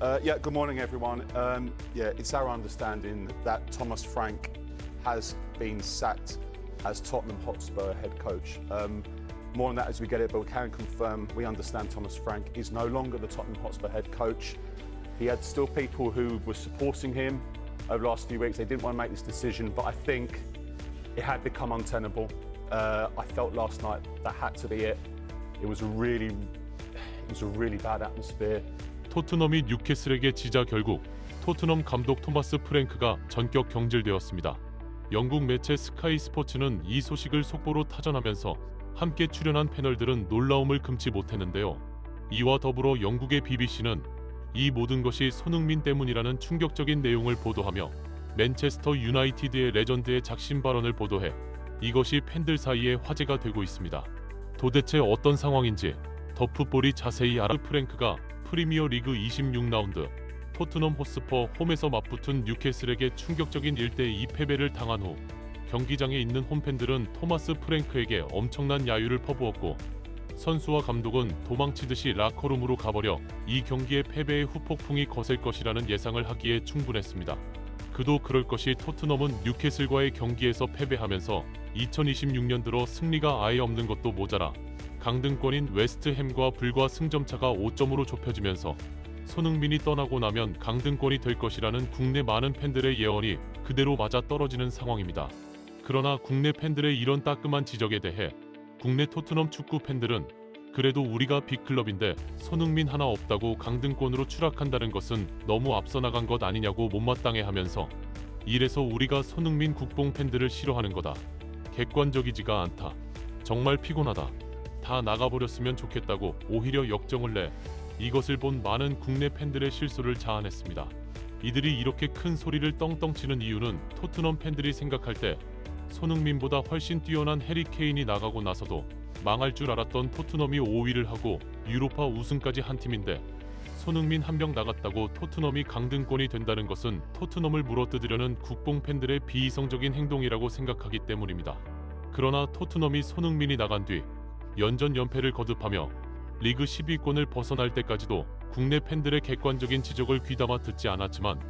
Yeah, good morning, everyone. Yeah, it's our understanding that Thomas Frank has been sacked as Tottenham Hotspur head coach. More on that as we get it, but we can confirm we understand Thomas Frank is no longer the Tottenham Hotspur head coach. He had still people who were supporting him over the last few weeks. They didn't want to make this decision, but I think it had become untenable. I felt last night that had to be it. It was a really bad atmosphere. 토트넘이 뉴캐슬에게 지자 결국 토트넘 감독 토마스 프랭크가 전격 경질되었습니다. 영국 매체 스카이 스포츠는 이 소식을 속보로 타전하면서 함께 출연한 패널들은 놀라움을 금치 못했는데요. 이와 더불어 영국의 BBC는 이 모든 것이 손흥민 때문이라는 충격적인 내용을 보도하며 맨체스터 유나이티드의 레전드의 작심 발언을 보도해 이것이 팬들 사이에 화제가 되고 있습니다. 도대체 어떤 상황인지 더 풋볼이 자세히 알아. 프랭크가 프리미어 리그 26라운드 토트넘 호스퍼 홈에서 맞붙은 뉴캐슬에게 충격적인 1대2 패배를 당한 후 경기장에 있는 홈팬들은 토마스 프랭크에게 엄청난 야유를 퍼부었고 선수와 감독은 도망치듯이 라커룸으로 가버려 이 경기의 패배의 후폭풍이 거셀 것이라는 예상을 하기에 충분했습니다. 그도 그럴 것이 토트넘은 뉴캐슬과의 경기에서 패배하면서 2026년 들어 승리가 아예 없는 것도 모자라 강등권인 웨스트햄과 불과 승점차가 5점으로 좁혀지면서 손흥민이 떠나고 나면 강등권이 될 것이라는 국내 많은 팬들의 예언이 그대로 맞아떨어지는 상황입니다. 그러나 국내 팬들의 이런 따끔한 지적에 대해 국내 토트넘 축구 팬들은 그래도 우리가 빅클럽인데 손흥민 하나 없다고 강등권으로 추락한다는 것은 너무 앞서 나간 것 아니냐고 못마땅해하면서 이래서 우리가 손흥민 국뽕 팬들을 싫어하는 거다. 객관적이지가 않다. 정말 피곤하다. 다 나가버렸으면 좋겠다고 오히려 역정을 내 이것을 본 많은 국내 팬들의 실소를 자아냈습니다. 이들이 이렇게 큰 소리를 떵떵 치는 이유는 토트넘 팬들이 생각할 때 손흥민보다 훨씬 뛰어난 해리 케인이 나가고 나서도 망할 줄 알았던 토트넘이 5위를 하고 유로파 우승까지 한 팀인데 손흥민 한 명 나갔다고 토트넘이 강등권이 된다는 것은 토트넘을 물어뜯으려는 국뽕 팬들의 비이성적인 행동이라고 생각하기 때문입니다. 그러나 토트넘이 손흥민이 나간 뒤 연전 연패를 거듭하며 리그 10위권을 벗어날 때까지도 국내 팬들의 객관적인 지적을 귀담아 듣지 않았지만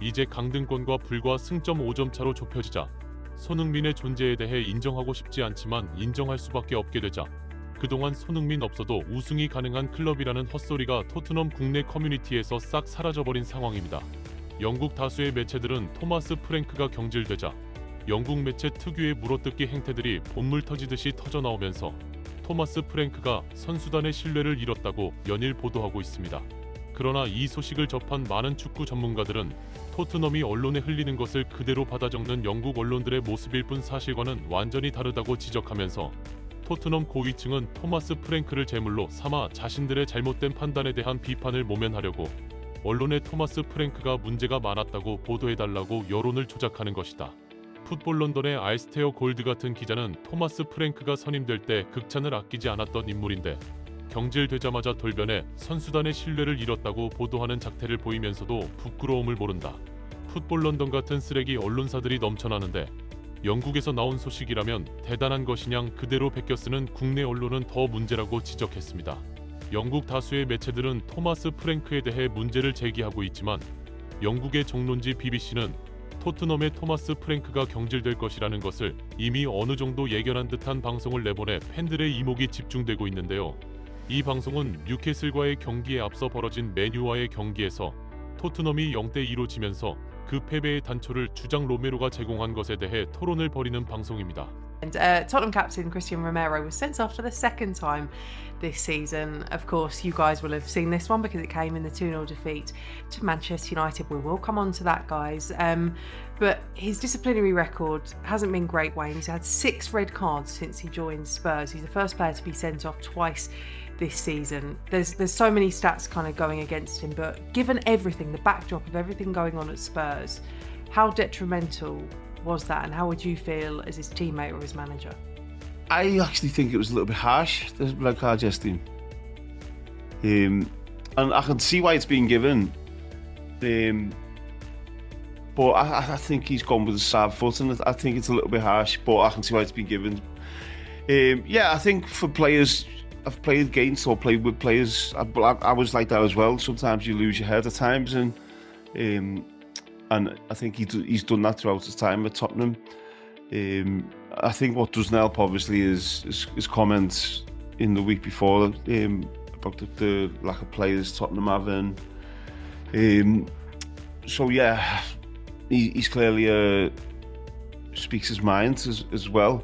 이제 강등권과 불과 승점 5점 차로 좁혀지자 손흥민의 존재에 대해 인정하고 싶지 않지만 인정할 수밖에 없게 되자 그동안 손흥민 없어도 우승이 가능한 클럽이라는 헛소리가 토트넘 국내 커뮤니티에서 싹 사라져버린 상황입니다. 영국 다수의 매체들은 토마스 프랭크가 경질되자 영국 매체 특유의 물어뜯기 행태들이 본물 터지듯이 터져나오면서 토마스 프랭크가 선수단의 신뢰를 잃었다고 연일 보도하고 있습니다. 그러나 이 소식을 접한 많은 축구 전문가들은 토트넘이 언론에 흘리는 것을 그대로 받아 적는 영국 언론들의 모습일 뿐 사실과는 완전히 다르다고 지적하면서 토트넘 고위층은 토마스 프랭크를 제물로 삼아 자신들의 잘못된 판단에 대한 비판을 모면하려고 언론에 토마스 프랭크가 문제가 많았다고 보도해달라고 여론을 조작하는 것이다. 풋볼 런던의 알스테어 골드 같은 기자는 토마스 프랭크가 선임될 때 극찬을 아끼지 않았던 인물인데 경질되자마자 돌변해 선수단의 신뢰를 잃었다고 보도하는 작태를 보이면서도 부끄러움을 모른다. 풋볼 런던 같은 쓰레기 언론사들이 넘쳐나는데 영국에서 나온 소식이라면 대단한 것이냥 그대로 베껴 쓰는 국내 언론은 더 문제라고 지적했습니다. 영국 다수의 매체들은 토마스 프랭크에 대해 문제를 제기하고 있지만 영국의 종론지 BBC는 토트넘의 토마스 프랭크가 경질될 것이라는 것을 이미 어느 정도 예견한 듯한 방송을 내보내 팬들의 이목이 집중되고 있는데요. 이 방송은 뉴캐슬과의 경기에 앞서 벌어진 맨유와의 경기에서 토트넘이 0대2로 지면서 그 패배의 단초를 주장 로메로가 제공한 것에 대해 토론을 벌이는 방송입니다. And Tottenham captain Christian Romero was sent off for the second time this season. Of course, you guys will have seen this one because it came in the 2-0 defeat to Manchester United. We will come on to that, guys. But his disciplinary record hasn't been great, Wayne. He's had 6 red cards since he joined Spurs. He's the first player to be sent off twice this season. There's so many stats kind of going against him, but given everything, the backdrop of everything going on at Spurs, how detrimental was that, and how would you feel as his teammate or his manager? I actually think it was a little bit harsh, the red card yesterday. And I can see why it's been given. But I think he's gone with a sad foot, and I think it's a little bit harsh, but I can see why it's been given. Yeah, I think for players, I've played against or played with players. I was like that as well. Sometimes you lose your head at times, and I think he's done that throughout his time at Tottenham. I think what doesn't help, obviously, is his comments in the week before about the lack of players Tottenham have. And so yeah, he's clearly speaks his mind as well.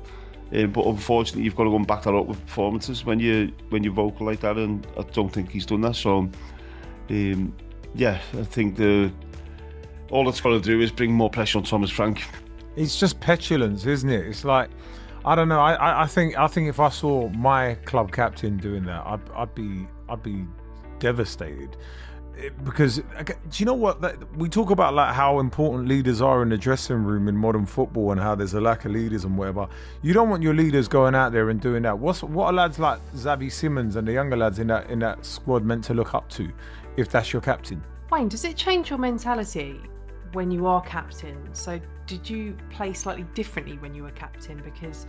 But unfortunately, you've got to go and back that up with performances when you vocal like that, and I don't think he's done that. So yeah, I think all that's got to do is bring more pressure on Thomas Frank. It's just petulance, isn't it? It's like, I don't know. I think if I saw my club captain doing that, I'd be devastated. Because do you know what? We talk about like how important leaders are in the dressing room in modern football and how there's a lack of leaders and whatever. You don't want your leaders going out there and doing that. What are lads like Xavi Simons and the younger lads in that squad meant to look up to if that's your captain? Wayne, does it change your mentality when you are captain? So did you play slightly differently when you were captain? Because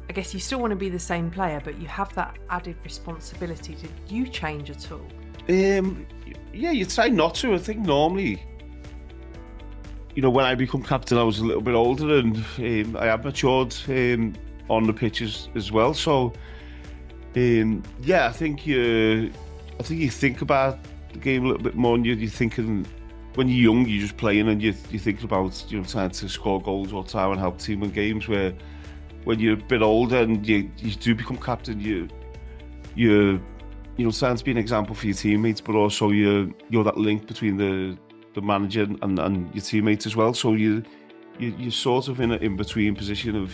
I guess you still want to be the same player, but you have that added responsibility. Did you change at all? Yeah, you try not to. I think normally, when I become captain, I was a little bit older, and I have matured on the pitches as well. So, yeah, I think you think about the game a little bit more, and you're thinking, when you're young, you're just playing, and you're thinking about trying to score goals or try and help the team win games. Where when you're a bit older and you do become captain, you're trying to be an example for your teammates, but also you're that link between the manager and your teammates as well. So you're sort of in an in-between position of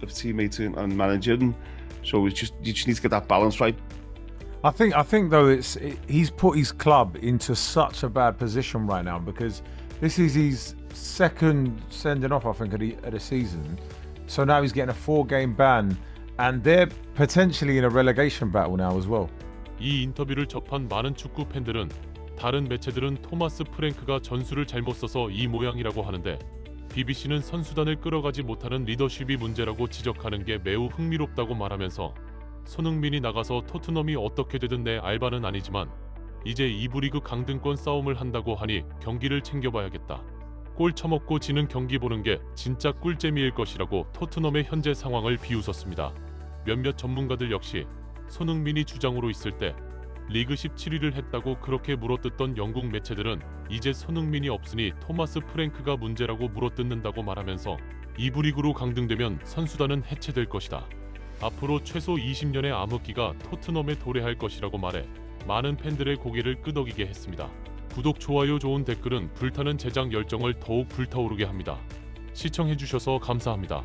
teammate and manager, and so you just need to get that balance right. I think though he's put his club into such a bad position right now, because this is his second sending off, I think, of the season. So now he's getting a 4-game ban, and they're potentially in a relegation battle now as well. 이 인터뷰를 접한 많은 축구 팬들은 다른 매체들은 토마스 프랭크가 전술을 잘못 써서 이 모양이라고 하는데 BBC는 선수단을 끌어가지 못하는 리더십이 문제라고 지적하는 게 매우 흥미롭다고 말하면서 손흥민이 나가서 토트넘이 어떻게 되든 내 알바는 아니지만 이제 2부 리그 강등권 싸움을 한다고 하니 경기를 챙겨봐야겠다. 골 처먹고 지는 경기 보는 게 진짜 꿀잼일 것이라고 토트넘의 현재 상황을 비웃었습니다. 몇몇 전문가들 역시 손흥민이 주장으로 있을 때 리그 17위를 했다고 그렇게 물어뜯던 영국 매체들은 이제 손흥민이 없으니 토마스 프랭크가 문제라고 물어뜯는다고 말하면서 2부 리그로 강등되면 선수단은 해체될 것이다. 앞으로 최소 20년의 암흑기가 토트넘에 도래할 것이라고 말해 많은 팬들의 고개를 끄덕이게 했습니다. 구독, 좋아요, 좋은 댓글은 불타는 제작 열정을 더욱 불타오르게 합니다. 시청해주셔서 감사합니다.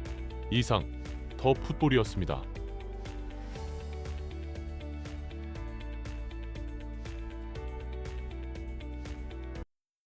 이상 더 풋볼이었습니다.